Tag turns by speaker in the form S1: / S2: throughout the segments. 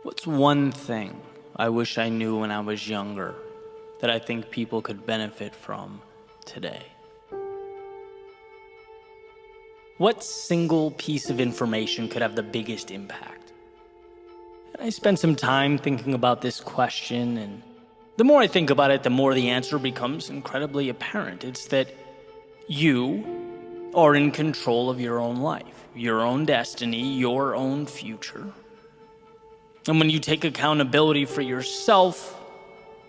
S1: What's one thing I wish I knew when I was younger that I think people could benefit from today? What single piece of information could have the biggest impact? And I spent some time thinking about this question, and the more I think about it, the more the answer becomes incredibly apparent. It's that you are in control of your own life, your own destiny, your own future. And when you take accountability for yourself,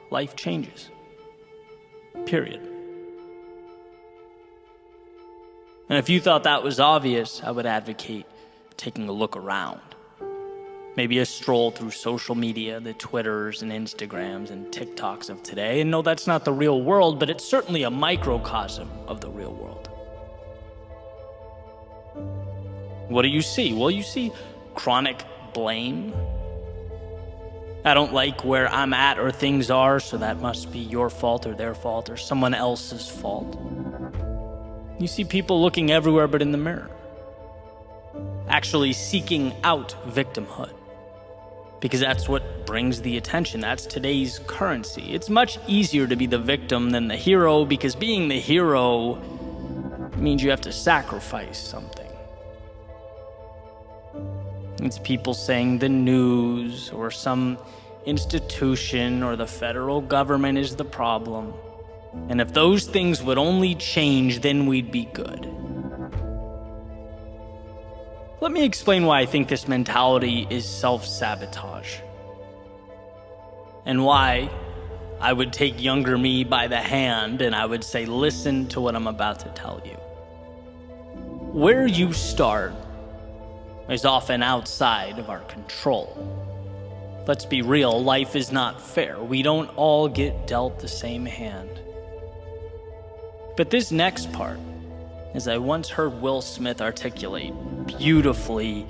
S1: life changes. Period. And if you thought that was obvious, I would advocate taking a look around. Maybe a stroll through social media, the Twitters and Instagrams and TikToks of today. And no, that's not the real world, but it's certainly a microcosm of the real world. What do you see? Well, you see chronic blame. I don't like where I'm at or things are, so that must be your fault or their fault or someone else's fault. You see people looking everywhere but in the mirror, actually seeking out victimhood, because that's what brings the attention. That's today's currency. It's much easier to be the victim than the hero, because being the hero means you have to sacrifice something. It's people saying the news or some institution or the federal government is the problem. And if those things would only change, then we'd be good. Let me explain why I think this mentality is self-sabotage. And why I would take younger me by the hand and I would say, listen to what I'm about to tell you. Where you start is often outside of our control. Let's be real, life is not fair. We don't all get dealt the same hand. But this next part, as I once heard Will Smith articulate beautifully,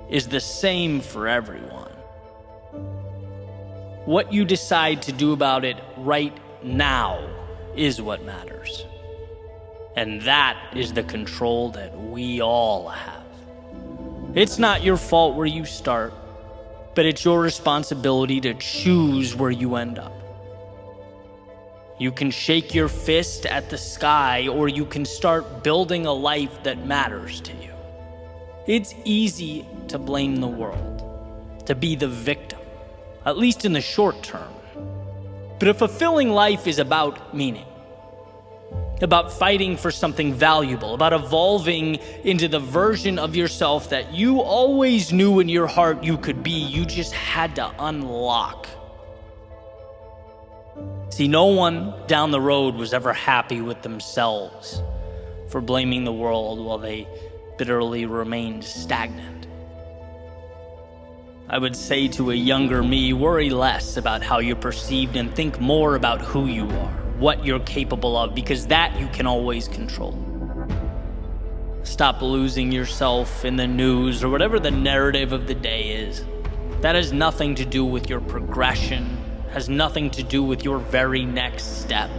S1: is the same for everyone. What you decide to do about it right now is what matters. And that is the control that we all have. It's not your fault where you start, but it's your responsibility to choose where you end up. You can shake your fist at the sky, or you can start building a life that matters to you. It's easy to blame the world, to be the victim, at least in the short term. But a fulfilling life is about meaning, about fighting for something valuable, about evolving into the version of yourself that you always knew in your heart you could be. You just had to unlock. See, no one down the road was ever happy with themselves for blaming the world while they bitterly remained stagnant. I would say to a younger me, worry less about how you're perceived and think more about who you are, what you're capable of, because that you can always control. Stop losing yourself in the news or whatever the narrative of the day is. That has nothing to do with your progression, has nothing to do with your very next step.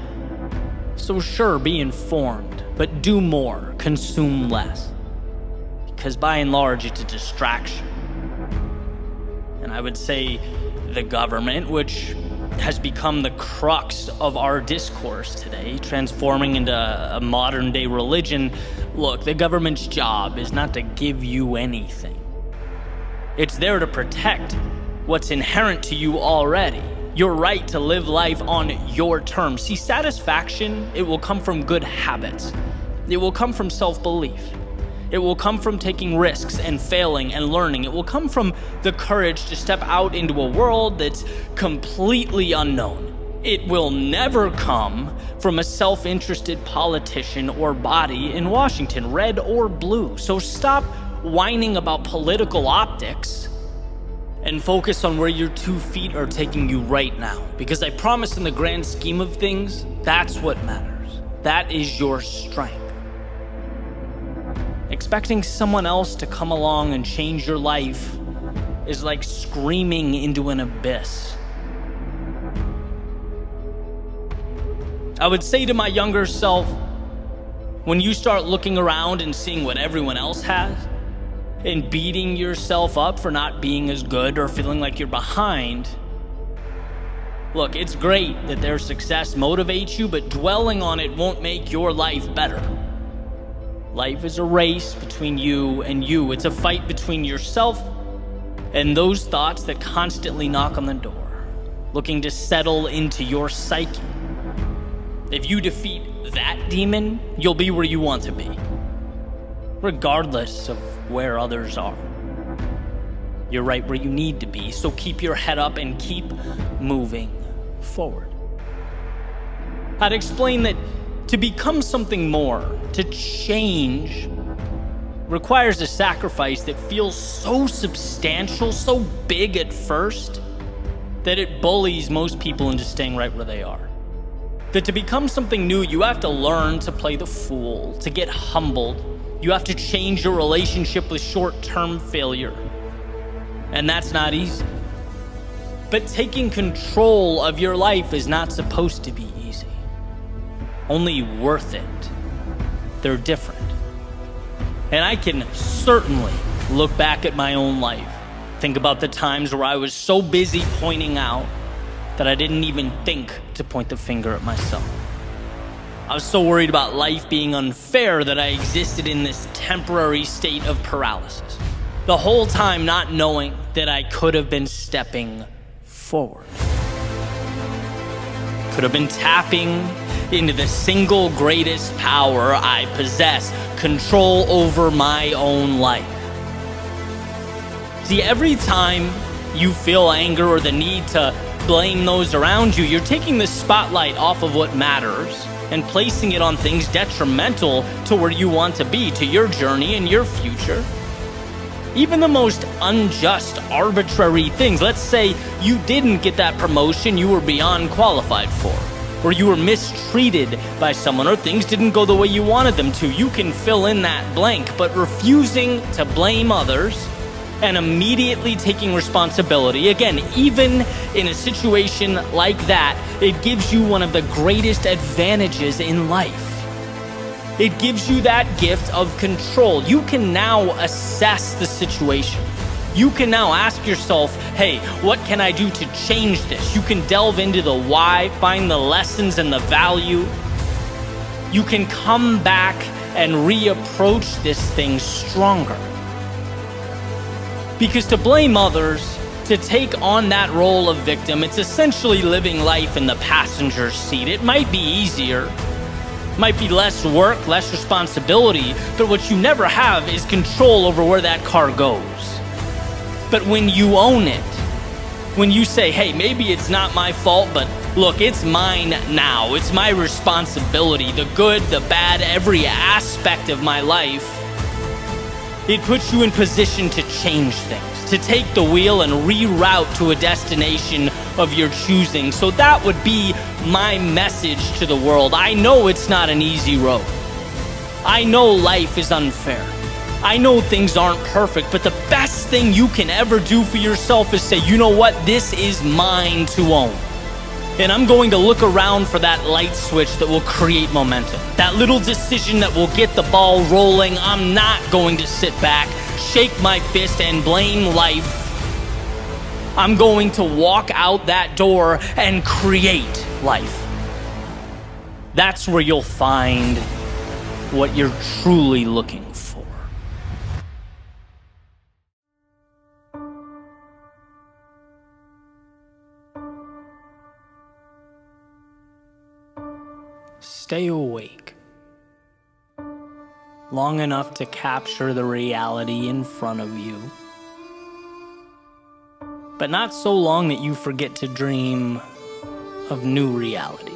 S1: So sure, be informed, but do more, consume less. Because by and large, it's a distraction. And I would say the government, which has become the crux of our discourse today, transforming into a modern day religion. Look, the government's job is not to give you anything. It's there to protect what's inherent to you already. Your right to live life on your terms. See, satisfaction, it will come from good habits. It will come from self-belief. It will come from taking risks and failing and learning. It will come from the courage to step out into a world that's completely unknown. It will never come from a self-interested politician or body in Washington, red or blue. So stop whining about political optics and focus on where your 2 feet are taking you right now. Because I promise, in the grand scheme of things, that's what matters. That is your strength. Expecting someone else to come along and change your life is like screaming into an abyss. I would say to my younger self, when you start looking around and seeing what everyone else has, and beating yourself up for not being as good or feeling like you're behind, look, it's great that their success motivates you, but dwelling on it won't make your life better. Life is a race between you and you. It's a fight between yourself and those thoughts that constantly knock on the door, looking to settle into your psyche. If you defeat that demon, you'll be where you want to be, regardless of where others are. You're right where you need to be, so keep your head up and keep moving forward. I'd explain that to become something more, to change, requires a sacrifice that feels so substantial, so big at first, that it bullies most people into staying right where they are. That to become something new, you have to learn to play the fool, to get humbled. You have to change your relationship with short-term failure. And that's not easy. But taking control of your life is not supposed to be easy. Only worth it. They're different. And I can certainly look back at my own life, think about the times where I was so busy pointing out that I didn't even think to point the finger at myself. I was so worried about life being unfair that I existed in this temporary state of paralysis, the whole time not knowing that I could have been stepping forward. Could have been tapping into the single greatest power I possess, control over my own life. See, every time you feel anger or the need to blame those around you, you're taking the spotlight off of what matters and placing it on things detrimental to where you want to be, to your journey and your future. Even the most unjust, arbitrary things. Let's say you didn't get that promotion you were beyond qualified for, or you were mistreated by someone, or things didn't go the way you wanted them to. You can fill in that blank, but refusing to blame others and immediately taking responsibility, again, even in a situation like that, it gives you one of the greatest advantages in life. It gives you that gift of control. You can now assess the situation. You can now ask yourself, hey, what can I do to change this? You can delve into the why, find the lessons and the value. You can come back and reapproach this thing stronger. Because to blame others, to take on that role of victim, it's essentially living life in the passenger seat. It might be easier, might be less work, less responsibility, but what you never have is control over where that car goes. But when you own it, when you say, hey, maybe it's not my fault, but look, it's mine now. It's my responsibility, the good, the bad, every aspect of my life. It puts you in position to change things, to take the wheel and reroute to a destination of your choosing. So that would be my message to the world. I know it's not an easy road. I know life is unfair. I know things aren't perfect, but the best thing you can ever do for yourself is say, you know what? This is mine to own. And I'm going to look around for that light switch that will create momentum. That little decision that will get the ball rolling. I'm not going to sit back, shake my fist, and blame life. I'm going to walk out that door and create life. That's where you'll find what you're truly looking for. Stay awake long enough to capture the reality in front of you, but not so long that you forget to dream of new realities.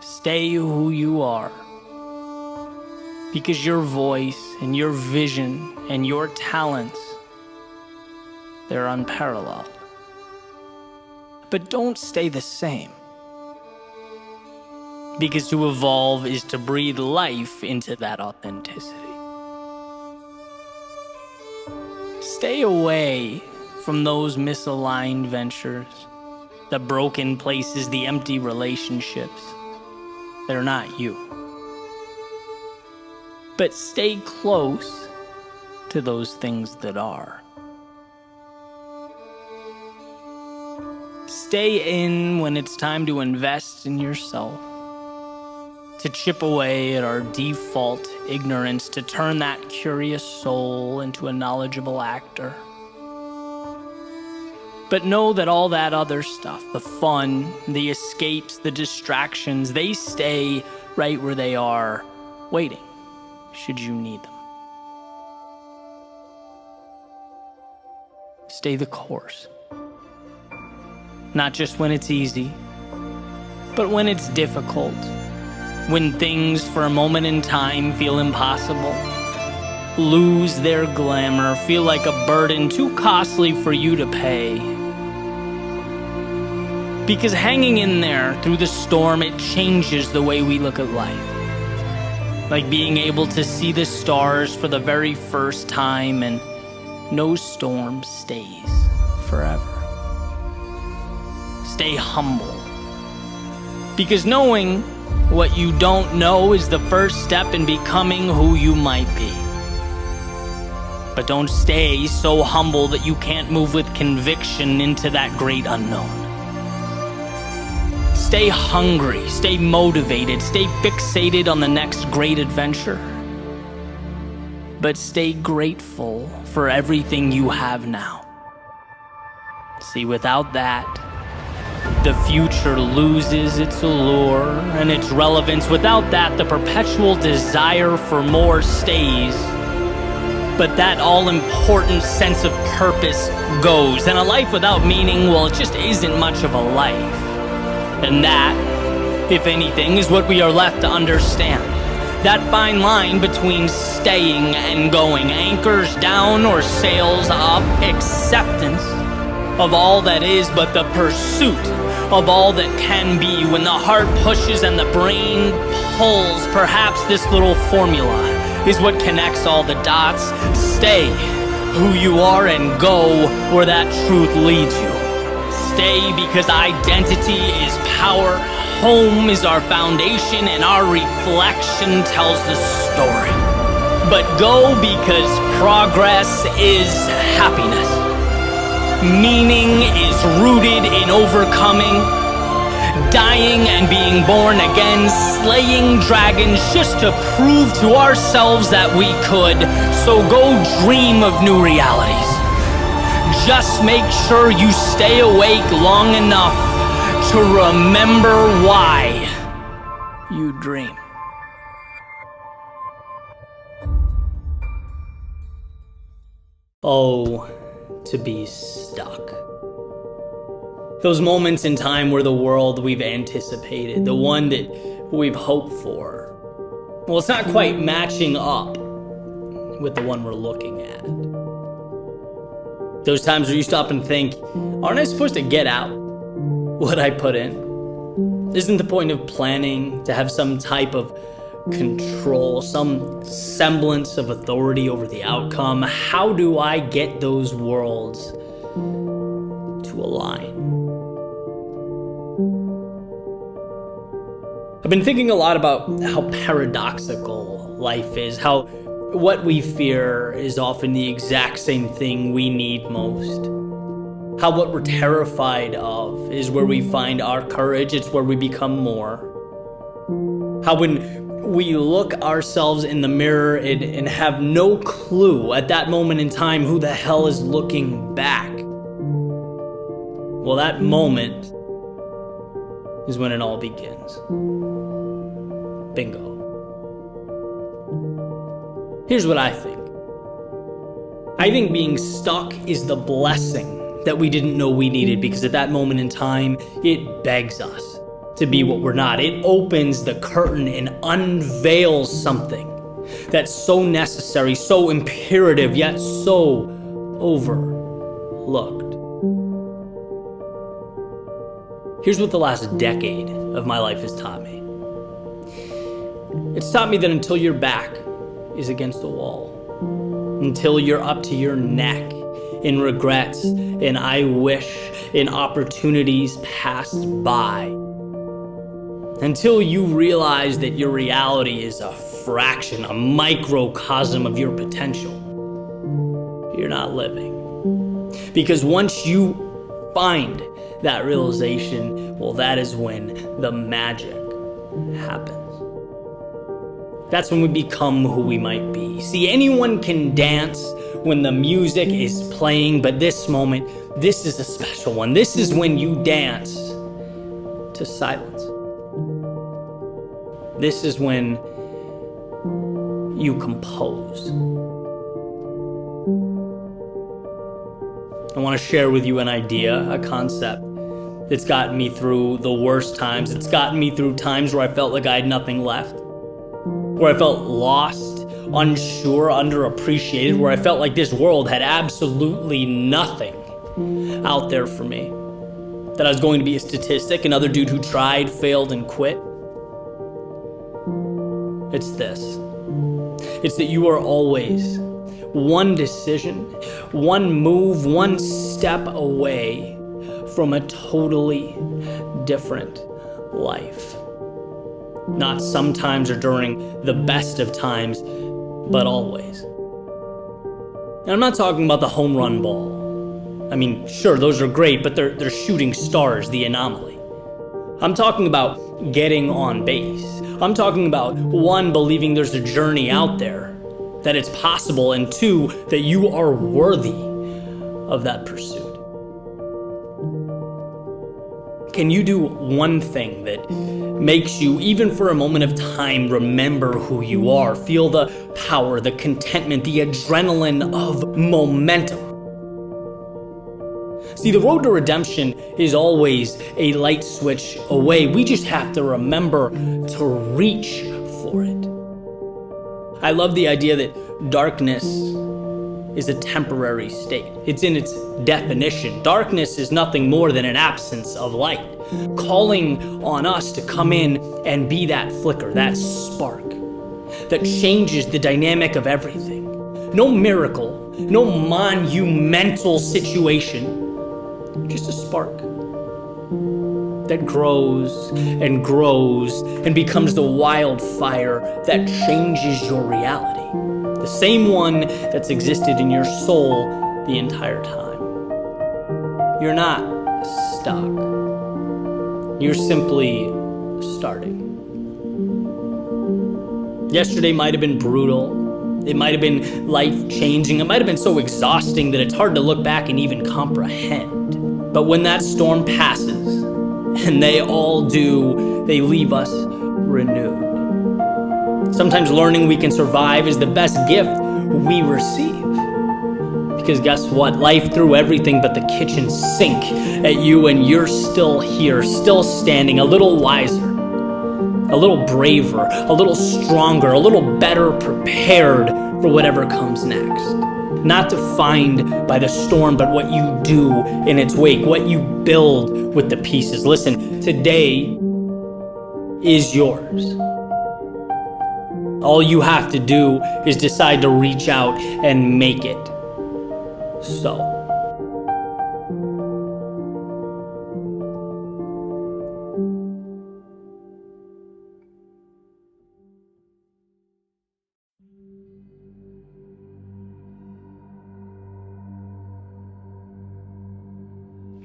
S1: Stay who you are, because your voice and your vision and your talents, they're unparalleled. But don't stay the same. Because to evolve is to breathe life into that authenticity. Stay away from those misaligned ventures, the broken places, the empty relationships. They're not you. But stay close to those things that are. Stay in when it's time to invest in yourself, to chip away at our default ignorance, to turn that curious soul into a knowledgeable actor. But know that all that other stuff, the fun, the escapes, the distractions, they stay right where they are, waiting, should you need them. Stay the course. Not just when it's easy, but when it's difficult. When things for a moment in time feel impossible, lose their glamour, feel like a burden too costly for you to pay. Because hanging in there through the storm, it changes the way we look at life. Like being able to see the stars for the very first time, and no storm stays forever. Stay humble. Because knowing what you don't know is the first step in becoming who you might be. But don't stay so humble that you can't move with conviction into that great unknown. Stay hungry, stay motivated, stay fixated on the next great adventure. But stay grateful for everything you have now. See, without that, the future loses its allure and its relevance. Without that, the perpetual desire for more stays. But that all-important sense of purpose goes. And a life without meaning, well, it just isn't much of a life. And that, if anything, is what we are left to understand. That fine line between staying and going, anchors down or sails up, acceptance of all that is, but the pursuit of all that can be. When the heart pushes and the brain pulls, perhaps this little formula is what connects all the dots. Stay who you are and go where that truth leads you. Stay because identity is power, home is our foundation, and our reflection tells the story. But go because progress is happiness. Meaning is rooted in overcoming, dying and being born again, slaying dragons just to prove to ourselves that we could. So go dream of new realities. Just make sure you stay awake long enough to remember why you dream. Oh, to be stuck. Those moments in time where the world we've anticipated, the one that we've hoped for, well, it's not quite matching up with the one we're looking at. Those times where you stop and think, aren't I supposed to get out what I put in? Isn't the point of planning to have some type of control, some semblance of authority over the outcome? How do I get those worlds to align? I've been thinking a lot about how paradoxical life is, how what we fear is often the exact same thing we need most. How what we're terrified of is where we find our courage, it's where we become more. How when we look ourselves in the mirror and have no clue at that moment in time who the hell is looking back, well, that moment is when it all begins. Bingo. Here's what I think. I think being stuck is the blessing that we didn't know we needed, because at that moment in time, it begs us to be what we're not. It opens the curtain and unveils something that's so necessary, so imperative, yet so overlooked. Here's what the last decade of my life has taught me. It's taught me that until your back is against the wall, until you're up to your neck in regrets and I wish and opportunities passed by, until you realize that your reality is a fraction, a microcosm of your potential, you're not living. Because once you find that realization, well, that is when the magic happens. That's when we become who we might be. See, anyone can dance when the music is playing, but this moment, this is a special one. This is when you dance to silence. This is when you compose. I want to share with you an idea, a concept that's gotten me through the worst times. It's gotten me through times where I felt like I had nothing left, where I felt lost, unsure, underappreciated, where I felt like this world had absolutely nothing out there for me, that I was going to be a statistic, another dude who tried, failed, and quit. It's this. It's that you are always one decision, one move, one step away from a totally different life. Not sometimes or during the best of times, but always. And I'm not talking about the home run ball. I mean, sure, those are great, but they're shooting stars, the anomaly. I'm talking about getting on base. I'm talking about, one, believing there's a journey out there, that it's possible, and two, that you are worthy of that pursuit. Can you do one thing that makes you, even for a moment of time, remember who you are, feel the power, the contentment, the adrenaline of momentum? See, the road to redemption is always a light switch away. We just have to remember to reach for it. I love the idea that darkness is a temporary state. It's in its definition. Darkness is nothing more than an absence of light, calling on us to come in and be that flicker, that spark that changes the dynamic of everything. No miracle, no monumental situation, just a spark that grows and grows and becomes the wildfire that changes your reality. The same one that's existed in your soul the entire time. You're not stuck. You're simply starting. Yesterday might have been brutal. It might have been life-changing. It might have been so exhausting that it's hard to look back and even comprehend. But when that storm passes, and they all do, they leave us renewed. Sometimes learning we can survive is the best gift we receive. Because guess what? Life threw everything but the kitchen sink at you, and you're still here, still standing, a little wiser, a little braver, a little stronger, a little better prepared for whatever comes next. Not defined by the storm, but what you do in its wake, what you build with the pieces. Listen, today is yours. All you have to do is decide to reach out and make it so.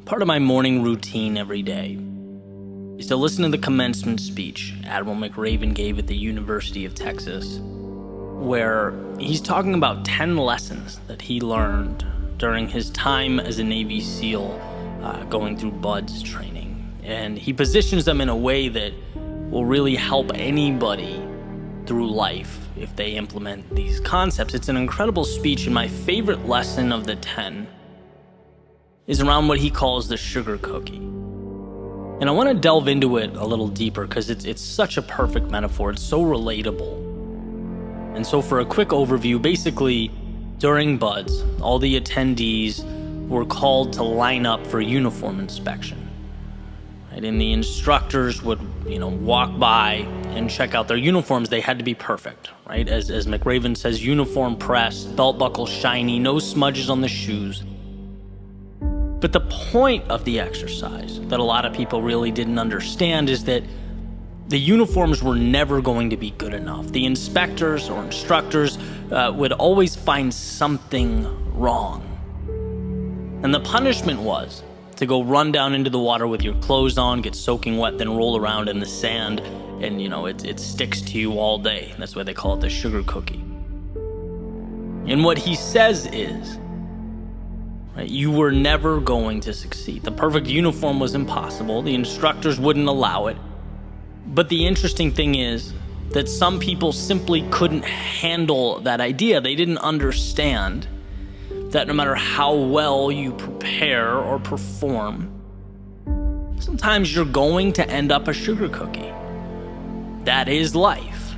S1: Part of my morning routine every day is to listen to the commencement speech Admiral McRaven gave at the University of Texas, where he's talking about 10 lessons that he learned during his time as a Navy SEAL going through BUDS training. And he positions them in a way that will really help anybody through life if they implement these concepts. It's an incredible speech, and my favorite lesson of the 10 is around what he calls the sugar cookie. And I want to delve into it a little deeper because it's such a perfect metaphor. It's so relatable. And so for a quick overview, basically during BUDS, all the attendees were called to line up for uniform inspection. Right? And the instructors would, walk by and check out their uniforms. They had to be perfect, right? As McRaven says, uniform pressed, belt buckle shiny, no smudges on the shoes. But the point of the exercise that a lot of people really didn't understand is that the uniforms were never going to be good enough. The inspectors or instructors would always find something wrong. And the punishment was to go run down into the water with your clothes on, get soaking wet, then roll around in the sand, and it sticks to you all day. That's why they call it the sugar cookie. And what he says is, right, you were never going to succeed. The perfect uniform was impossible. The instructors wouldn't allow it. But the interesting thing is that some people simply couldn't handle that idea. They didn't understand that no matter how well you prepare or perform, sometimes you're going to end up a sugar cookie. That is life.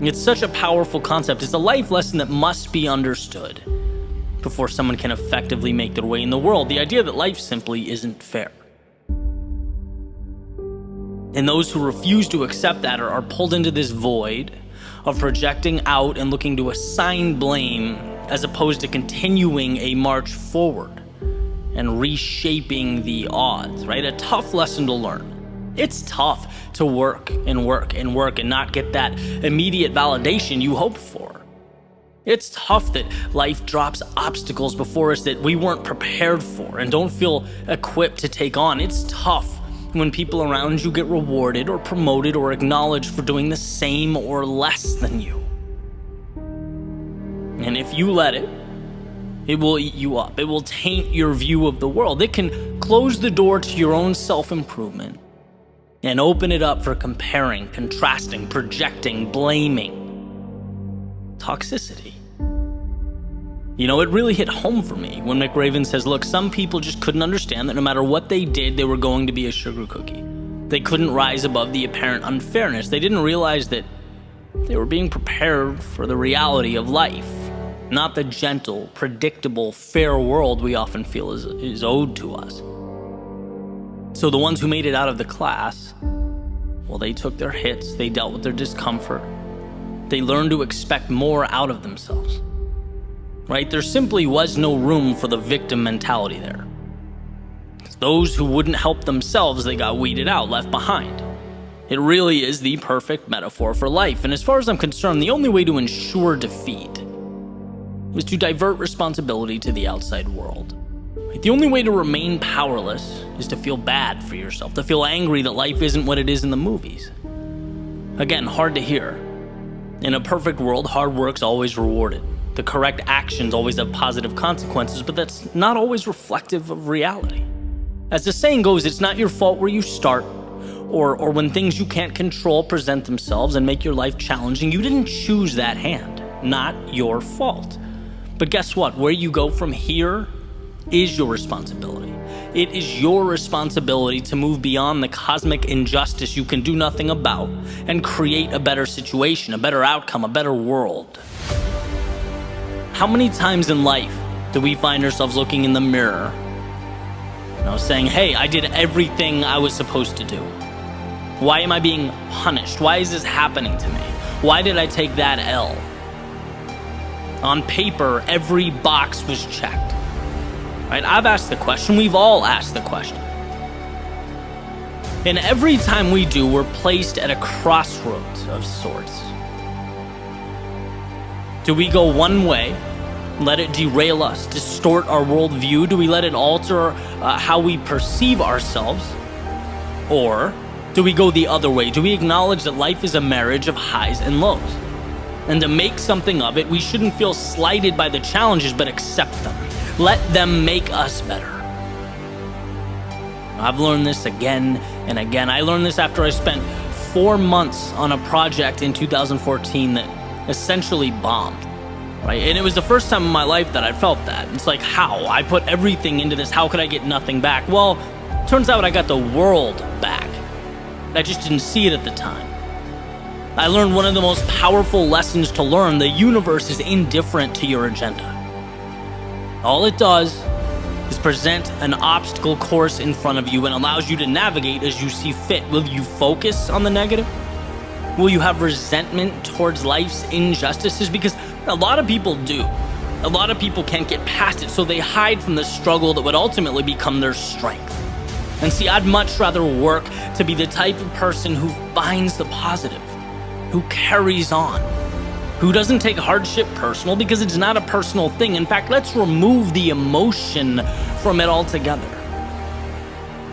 S1: It's such a powerful concept. It's a life lesson that must be understood before someone can effectively make their way in the world. The idea that life simply isn't fair. And those who refuse to accept that are pulled into this void of projecting out and looking to assign blame as opposed to continuing a march forward and reshaping the odds, right? A tough lesson to learn. It's tough to work and work and work and not get that immediate validation you hoped for. It's tough that life drops obstacles before us that we weren't prepared for and don't feel equipped to take on. It's tough when people around you get rewarded or promoted or acknowledged for doing the same or less than you. And if you let it, it will eat you up. It will taint your view of the world. It can close the door to your own self-improvement and open it up for comparing, contrasting, projecting, blaming, toxicity. It really hit home for me when McRaven says, look, some people just couldn't understand that no matter what they did, they were going to be a sugar cookie. They couldn't rise above the apparent unfairness. They didn't realize that they were being prepared for the reality of life, not the gentle, predictable, fair world we often feel is owed to us. So the ones who made it out of the class, well, they took their hits, they dealt with their discomfort, they learned to expect more out of themselves. Right? There simply was no room for the victim mentality there. Those who wouldn't help themselves, they got weeded out, left behind. It really is the perfect metaphor for life. And as far as I'm concerned, the only way to ensure defeat is to divert responsibility to the outside world. The only way to remain powerless is to feel bad for yourself, to feel angry that life isn't what it is in the movies. Again, hard to hear. In a perfect world, hard work's always rewarded. The correct actions always have positive consequences, but that's not always reflective of reality. As the saying goes, it's not your fault where you start, or when things you can't control present themselves and make your life challenging. You didn't choose that hand. Not your fault. But guess what? Where you go from here is your responsibility. It is your responsibility to move beyond the cosmic injustice you can do nothing about and create a better situation, a better outcome, a better world. How many times in life do we find ourselves looking in the mirror, saying, hey, I did everything I was supposed to do. Why am I being punished? Why is this happening to me? Why did I take that L? On paper, every box was checked. Right? I've asked the question. We've all asked the question. And every time we do, we're placed at a crossroads of sorts. Do we go one way, let it derail us, distort our worldview? Do we let it alter how we perceive ourselves? Or do we go the other way? Do we acknowledge that life is a marriage of highs and lows? And to make something of it, we shouldn't feel slighted by the challenges, but accept them. Let them make us better. I've learned this again and again. I learned this after I spent 4 months on a project in 2014 that essentially bombed, right? And it was the first time in my life that I felt that. It's like, how? I put everything into this. How could I get nothing back? Well, turns out I got the world back. I just didn't see it at the time. I learned one of the most powerful lessons to learn. The universe is indifferent to your agenda. All it does is present an obstacle course in front of you and allows you to navigate as you see fit. Will you focus on the negative? Will you have resentment towards life's injustices? Because a lot of people do. A lot of people can't get past it, so they hide from the struggle that would ultimately become their strength. And see, I'd much rather work to be the type of person who finds the positive, who carries on, who doesn't take hardship personal because it's not a personal thing. In fact, let's remove the emotion from it altogether.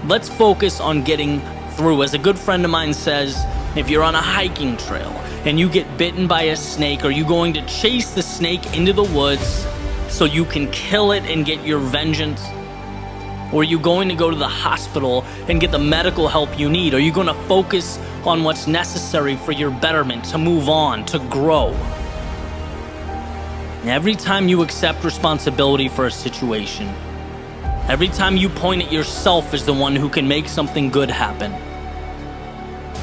S1: Let's focus on getting through. As a good friend of mine says, if you're on a hiking trail and you get bitten by a snake, are you going to chase the snake into the woods so you can kill it and get your vengeance? Or are you going to go to the hospital and get the medical help you need? Are you going to focus on what's necessary for your betterment, to move on, to grow? And every time you accept responsibility for a situation, every time you point at yourself as the one who can make something good happen,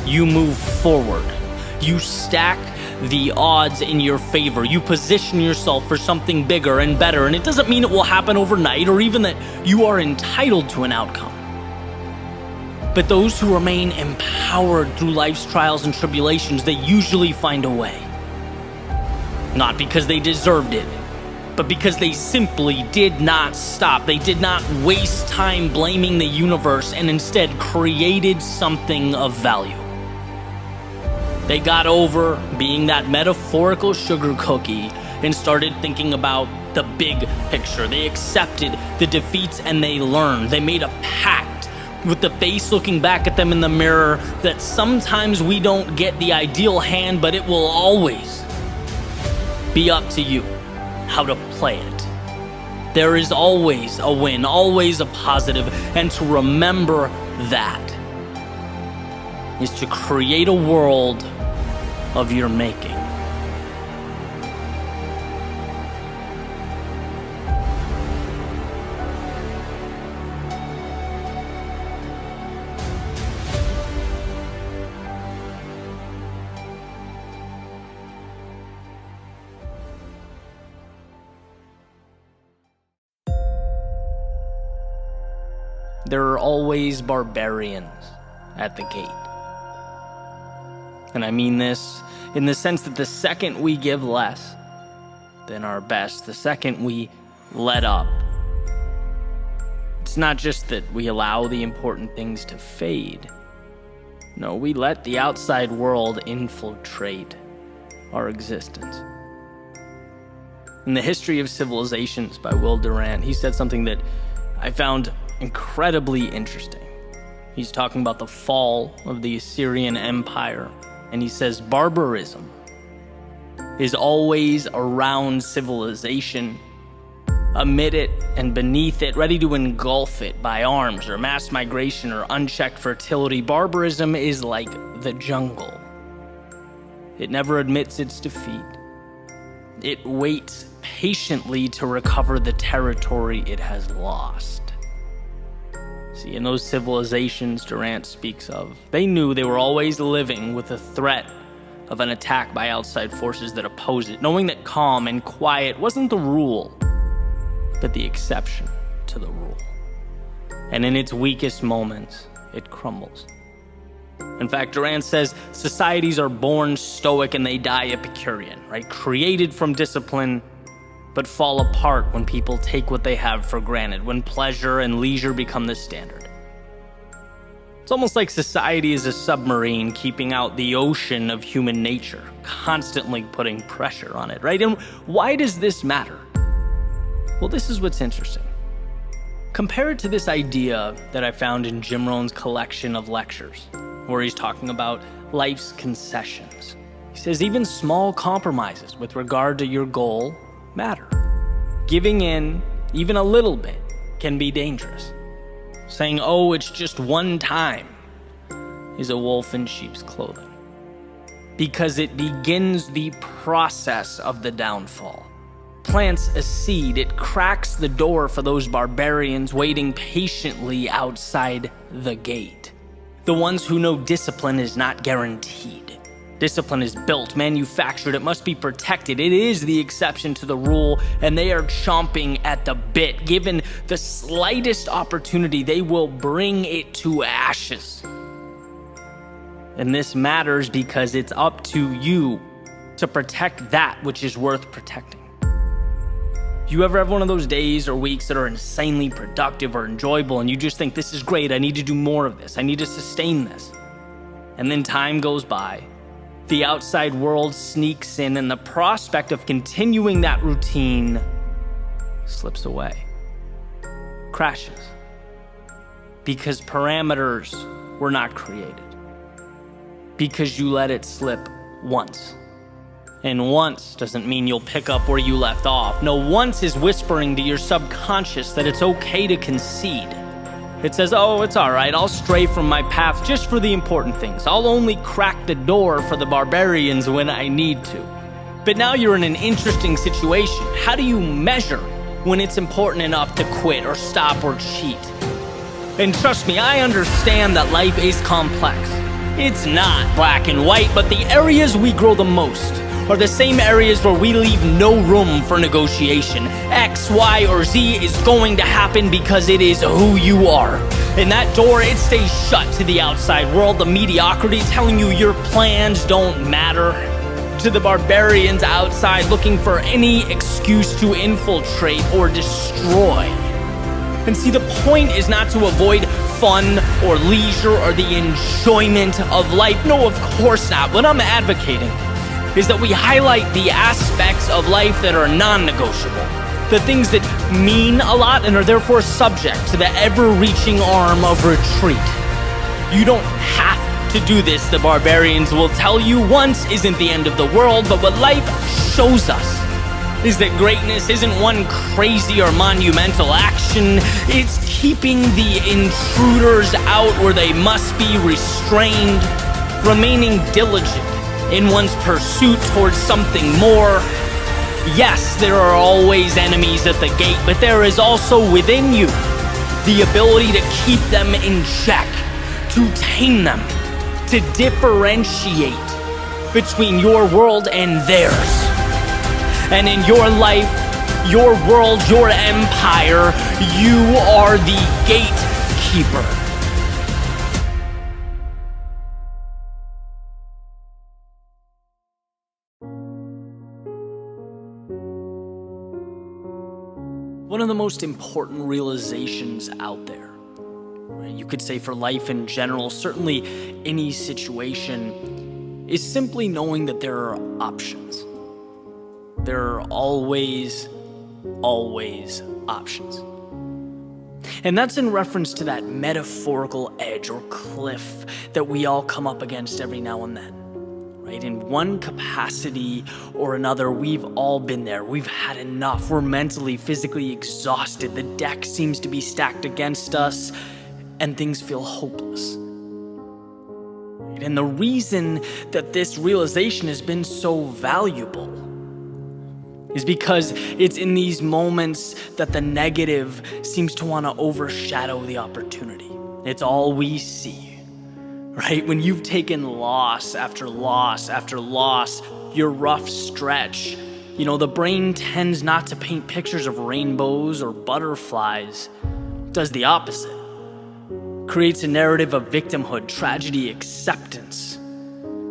S1: you move forward. You stack the odds in your favor. You position yourself for something bigger and better. And it doesn't mean it will happen overnight or even that you are entitled to an outcome. But those who remain empowered through life's trials and tribulations, they usually find a way. Not because they deserved it, but because they simply did not stop. They did not waste time blaming the universe and instead created something of value. They got over being that metaphorical sugar cookie and started thinking about the big picture. They accepted the defeats and they learned. They made a pact with the face looking back at them in the mirror that sometimes we don't get the ideal hand, but it will always be up to you how to play it. There is always a win, always a positive, and to remember that is to create a world of your making. There are always barbarians at the gate. And I mean this in the sense that the second we give less than our best, the second we let up, it's not just that we allow the important things to fade. No, we let the outside world infiltrate our existence. In The History of Civilizations by Will Durant, he said something that I found incredibly interesting. He's talking about the fall of the Assyrian Empire, and he says barbarism is always around civilization, amid it and beneath it, ready to engulf it by arms or mass migration or unchecked fertility. Barbarism is like the jungle. It never admits its defeat. It waits patiently to recover the territory it has lost. See, in those civilizations Durant speaks of, they knew they were always living with the threat of an attack by outside forces that oppose it, knowing that calm and quiet wasn't the rule, but the exception to the rule. And in its weakest moments, it crumbles. In fact, Durant says societies are born stoic and they die Epicurean, right? Created from discipline, but fall apart when people take what they have for granted, when pleasure and leisure become the standard. It's almost like society is a submarine keeping out the ocean of human nature, constantly putting pressure on it, right? And why does this matter? Well, this is what's interesting. Compare it to this idea that I found in Jim Rohn's collection of lectures, where he's talking about life's concessions. He says even small compromises with regard to your goal matter. Giving in, even a little bit, can be dangerous. Saying, oh, it's just one time, is a wolf in sheep's clothing. Because it begins the process of the downfall. Plants a seed, it cracks the door for those barbarians waiting patiently outside the gate. The ones who know discipline is not guaranteed. Discipline is built, manufactured, it must be protected. It is the exception to the rule, and they are chomping at the bit. Given the slightest opportunity, they will bring it to ashes. And this matters because it's up to you to protect that which is worth protecting. Do you ever have one of those days or weeks that are insanely productive or enjoyable and you just think, this is great, I need to do more of this, I need to sustain this. And then time goes by the outside world sneaks in and the prospect of continuing that routine slips away, crashes, because parameters were not created, because you let it slip once. And once doesn't mean you'll pick up where you left off. No, once is whispering to your subconscious that it's okay to concede. It says, oh, it's all right, I'll stray from my path just for the important things. I'll only crack the door for the barbarians when I need to. But now you're in an interesting situation. How do you measure when it's important enough to quit or stop or cheat? And trust me, I understand that life is complex. It's not black and white, but the areas we grow the most are the same areas where we leave no room for negotiation. X, Y, or Z is going to happen because it is who you are. And that door, it stays shut to the outside world, the mediocrity telling you your plans don't matter, to the barbarians outside looking for any excuse to infiltrate or destroy. And see, the point is not to avoid fun or leisure or the enjoyment of life. No, of course not. What I'm advocating is that we highlight the aspects of life that are non-negotiable, the things that mean a lot and are therefore subject to the ever-reaching arm of retreat. You don't have to do this, the barbarians will tell you. Once isn't the end of the world, but what life shows us is that greatness isn't one crazy or monumental action. It's keeping the intruders out where they must be restrained, remaining diligent in one's pursuit towards something more. Yes, there are always enemies at the gate, but there is also within you the ability to keep them in check, to tame them, to differentiate between your world and theirs. And in your life, your world, your empire, you are the gatekeeper. One of the most important realizations out there, you could say for life in general, certainly any situation, is simply knowing that there are options. There are always options. And that's in reference to that metaphorical edge or cliff that we all come up against every now and then. Right? In one capacity or another, we've all been there. We've had enough. We're mentally, physically exhausted. The deck seems to be stacked against us, and things feel hopeless. Right? And the reason that this realization has been so valuable is because it's in these moments that the negative seems to want to overshadow the opportunity. It's all we see. Right? When you've taken loss after loss after loss, your rough stretch, the brain tends not to paint pictures of rainbows or butterflies. It does the opposite. Creates a narrative of victimhood, tragedy, acceptance.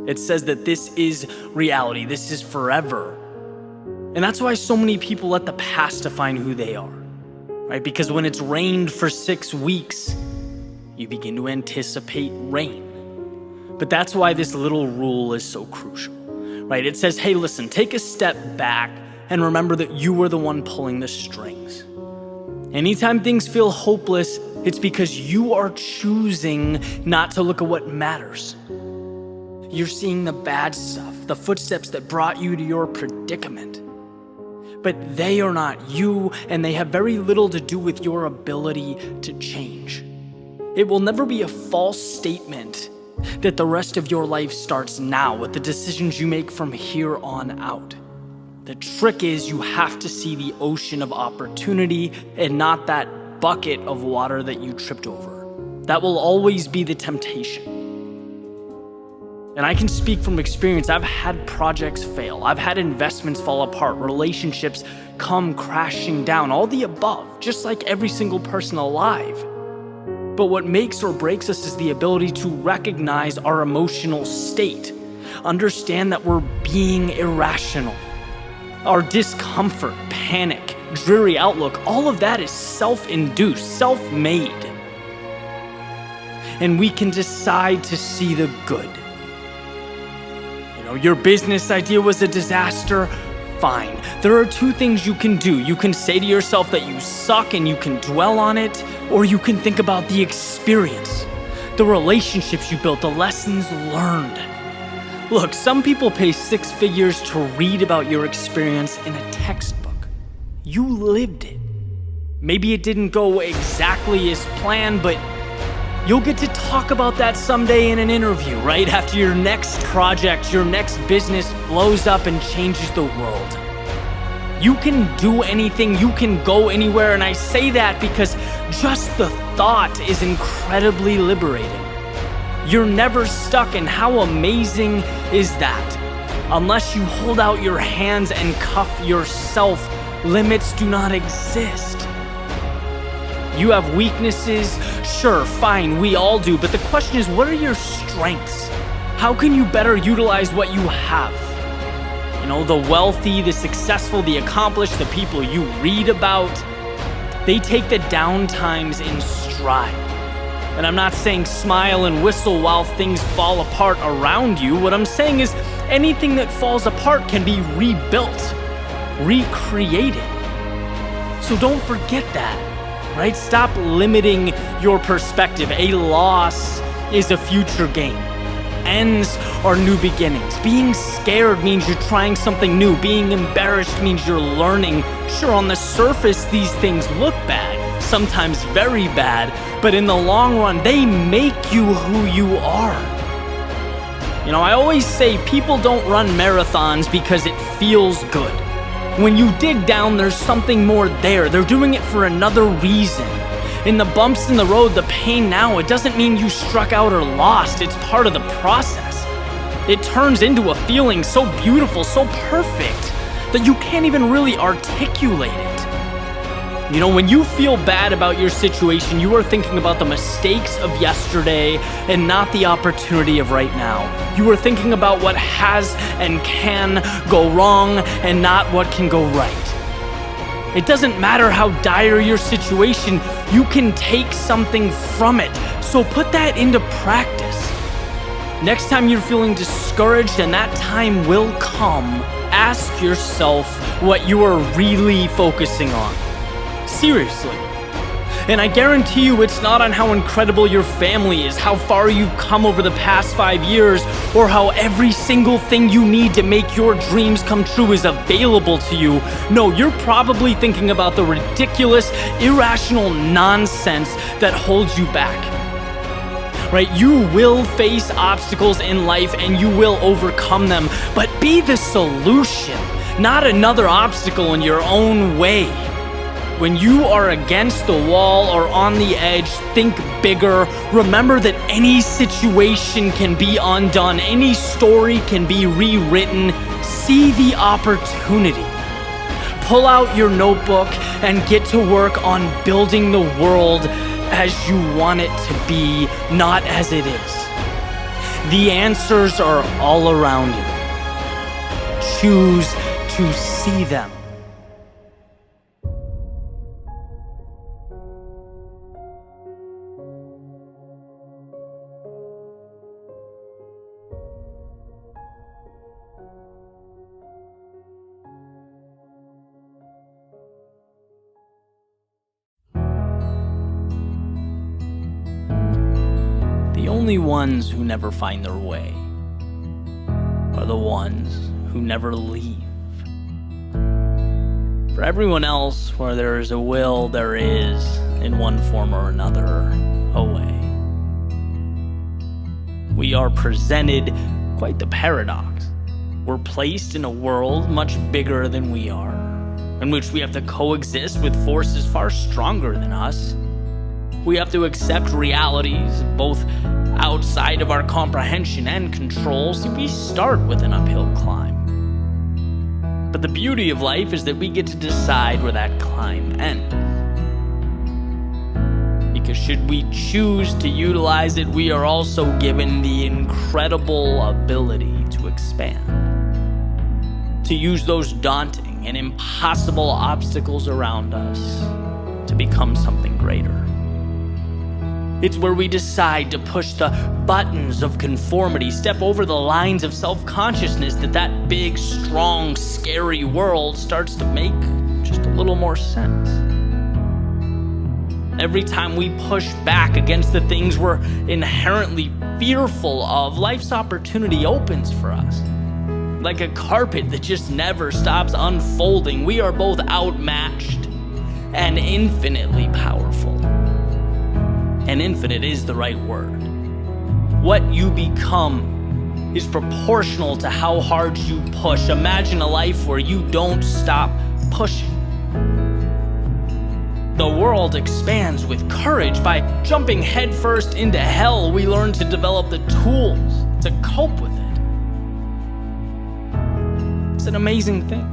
S1: It says that this is reality, this is forever. And that's why so many people let the past define who they are. Right? Because when it's rained for 6 weeks, you begin to anticipate rain. But that's why this little rule is so crucial, right? It says, hey, listen, take a step back and remember that you were the one pulling the strings. Anytime things feel hopeless, it's because you are choosing not to look at what matters. You're seeing the bad stuff, the footsteps that brought you to your predicament. But they are not you, and they have very little to do with your ability to change. It will never be a false statement that the rest of your life starts now with the decisions you make from here on out. The trick is you have to see the ocean of opportunity and not that bucket of water that you tripped over. That will always be the temptation. And I can speak from experience. I've had projects fail. I've had investments fall apart, relationships come crashing down, all the above, just like every single person alive. But what makes or breaks us is the ability to recognize our emotional state, understand that we're being irrational. Our discomfort, panic, dreary outlook, all of that is self-induced, self-made. And we can decide to see the good. Your business idea was a disaster. Fine. There are two things you can do. You can say to yourself that you suck and you can dwell on it, or you can think about the experience, the relationships you built, the lessons learned. Look, some people pay 6 figures to read about your experience in a textbook. You lived it. Maybe it didn't go exactly as planned, but you'll get to talk about that someday in an interview, right? After your next project, your next business blows up and changes the world. You can do anything, you can go anywhere, and I say that because just the thought is incredibly liberating. You're never stuck, and how amazing is that? Unless you hold out your hands and cuff yourself, limits do not exist. You have weaknesses? Sure, fine, we all do, but the question is, what are your strengths? How can you better utilize what you have? The wealthy, the successful, the accomplished, the people you read about, they take the down times in stride. And I'm not saying smile and whistle while things fall apart around you. What I'm saying is anything that falls apart can be rebuilt, recreated. So don't forget that, right? Stop limiting your perspective. A loss is a future gain. Ends are new beginnings. Being scared means you're trying something new. Being embarrassed means you're learning. Sure, on the surface, these things look bad, sometimes very bad, but in the long run, they make you who you are. I always say people don't run marathons because it feels good. When you dig down, there's something more there. They're doing it for another reason. In the bumps in the road, the pain now, it doesn't mean you struck out or lost. It's part of the process. It turns into a feeling so beautiful, so perfect, that you can't even really articulate it. When you feel bad about your situation, you are thinking about the mistakes of yesterday and not the opportunity of right now. You are thinking about what has and can go wrong and not what can go right. It doesn't matter how dire your situation, you can take something from it. So put that into practice. Next time you're feeling discouraged, and that time will come, ask yourself what you are really focusing on. Seriously. And I guarantee you it's not on how incredible your family is, how far you've come over the past 5 years, or how every single thing you need to make your dreams come true is available to you. No, you're probably thinking about the ridiculous, irrational nonsense that holds you back. Right? You will face obstacles in life and you will overcome them, but be the solution, not another obstacle in your own way. When you are against the wall or on the edge, think bigger. Remember that any situation can be undone. Any story can be rewritten. See the opportunity. Pull out your notebook and get to work on building the world as you want it to be, not as it is. The answers are all around you. Choose to see them. The only ones who never find their way are the ones who never leave. For everyone else, where there is a will, there is, in one form or another, a way. We are presented quite the paradox. We're placed in a world much bigger than we are, in which we have to coexist with forces far stronger than us. We have to accept realities both outside of our comprehension and control, so we start with an uphill climb. But the beauty of life is that we get to decide where that climb ends. Because should we choose to utilize it, we are also given the incredible ability to expand. To use those daunting and impossible obstacles around us to become something greater. It's where we decide to push the buttons of conformity, step over the lines of self-consciousness, that big, strong, scary world starts to make just a little more sense. Every time we push back against the things we're inherently fearful of, life's opportunity opens for us. Like a carpet that just never stops unfolding, we are both outmatched and infinitely powerful. And infinite is the right word. What you become is proportional to how hard you push. Imagine a life where you don't stop pushing. The world expands with courage. By jumping headfirst into hell, we learn to develop the tools to cope with it. It's an amazing thing.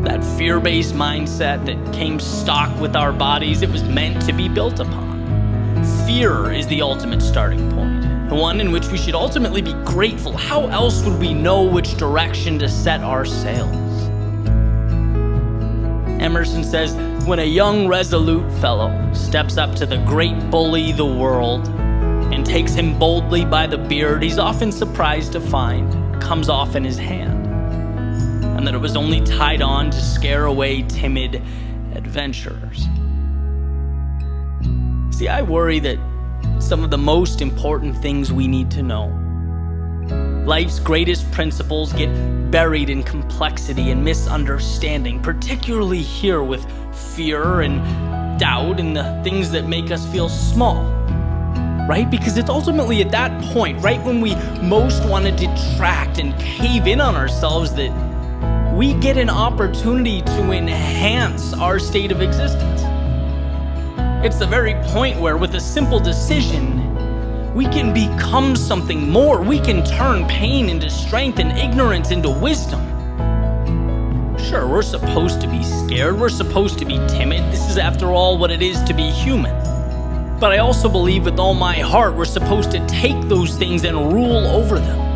S1: That fear-based mindset that came stock with our bodies, it was meant to be built upon. Fear is the ultimate starting point, the one in which we should ultimately be grateful. How else would we know which direction to set our sails? Emerson says, when a young, resolute fellow steps up to the great bully, the world, and takes him boldly by the beard, he's often surprised to find it comes off in his hand, and that it was only tied on to scare away timid adventurers. See, I worry that some of the most important things we need to know, life's greatest principles, get buried in complexity and misunderstanding, particularly here with fear and doubt and the things that make us feel small, right? Because it's ultimately at that point, right when we most want to detract and cave in on ourselves, that we get an opportunity to enhance our state of existence. It's the very point where, with a simple decision, we can become something more. We can turn pain into strength and ignorance into wisdom. Sure, we're supposed to be scared. We're supposed to be timid. This is, after all, what it is to be human. But I also believe with all my heart we're supposed to take those things and rule over them.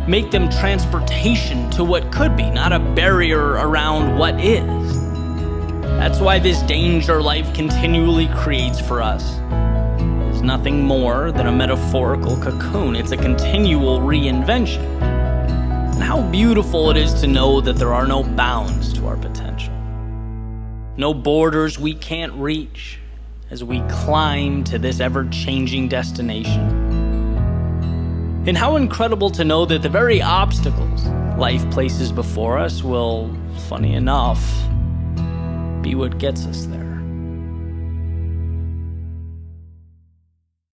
S1: Make them transportation to what could be, not a barrier around what is. That's why this danger life continually creates for us is nothing more than a metaphorical cocoon. It's a continual reinvention. And how beautiful it is to know that there are no bounds to our potential. No borders we can't reach as we climb to this ever-changing destination. And how incredible to know that the very obstacles life places before us will, funny enough, be what gets us there.